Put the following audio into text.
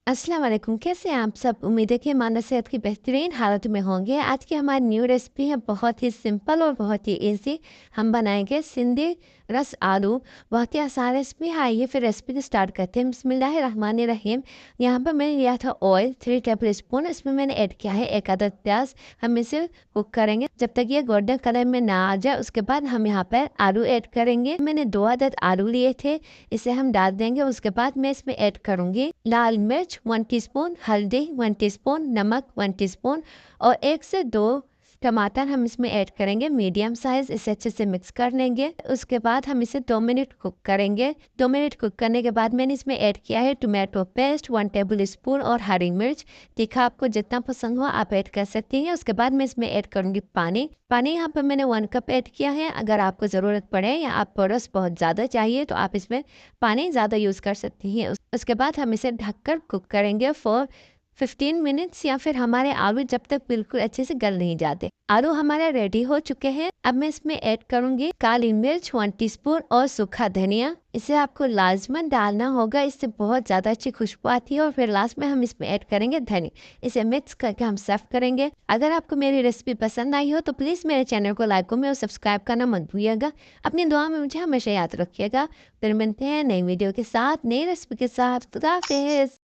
अस्सलाम वालेकुम, कैसे हैं आप सब? उम्मीद है कि मानो सेहत की बेहतरीन हालत में होंगे। आज की हमारी न्यू रेसिपी है बहुत ही सिंपल और बहुत ही इजी। हम बनाएंगे सिंधी रस आलू। बहुत ही आसान रेसिपी है। आइए फिर रेसिपी को स्टार्ट करते हैं। बिस्मिल्लाहिर्रहमानिर्रहीम। यहाँ पर मैंने लिया था ऑयल 3 टेबल स्पून। इसमें मैंने ऐड किया है 1 अदद प्याज। हम इसे कुक करेंगे जब तक ये गोल्डन कलर में ना आ जाए। उसके बाद हम यहाँ पर आलू ऐड करेंगे। मैंने 2 अदद आलू लिए थे, इसे हम डाल देंगे। उसके बाद मैं इसमें ऐड करूंगी लाल मिर्च 1 टीस्पून, हल्दी 1 टीस्पून, नमक 1 टीस्पून और 1 से 2 टमाटर हम इसमें ऐड करेंगे मीडियम साइज। इसे अच्छे से मिक्स कर लेंगे। उसके बाद हम इसे 2 मिनट कुक करेंगे। 2 मिनट कुक करने के बाद मैंने इसमें ऐड किया है टोमेटो पेस्ट 1 टेबल स्पून और हरी मिर्च। तीखा आपको जितना पसंद हो आप ऐड कर सकती हैं। उसके बाद मैं इसमें ऐड करूंगी पानी। पानी यहाँ पर मैंने 1 कप ऐड किया है। अगर आपको ज़रूरत पड़े या आपको रस बहुत ज़्यादा चाहिए तो आप इसमें पानी ज़्यादा यूज़ कर सकती हैं। उसके बाद हम इसे ढककर कुक करेंगे फॉर 15 मिनट्स, या फिर हमारे आलू जब तक बिल्कुल अच्छे से गल नहीं जाते। आलू हमारे रेडी हो चुके हैं। अब मैं इसमें ऐड करूंगी काली मिर्च 1 टीस्पून और सूखा धनिया। इसे आपको लाजमन डालना होगा, इससे बहुत ज़्यादा अच्छी खुशबू आती है। और फिर लास्ट में हम इसमें ऐड करेंगे धनिया। इसे मिक्स करके हम सर्व करेंगे। अगर आपको मेरी रेसिपी पसंद आई हो तो प्लीज़ मेरे चैनल को लाइक और सब्सक्राइब करना मत भूलिएगा। अपनी दुआ में मुझे हमेशा याद रखिएगा। फिर मिलते हैं नई वीडियो के साथ, नई रेसिपी के साथ। खुदा हाफिज़।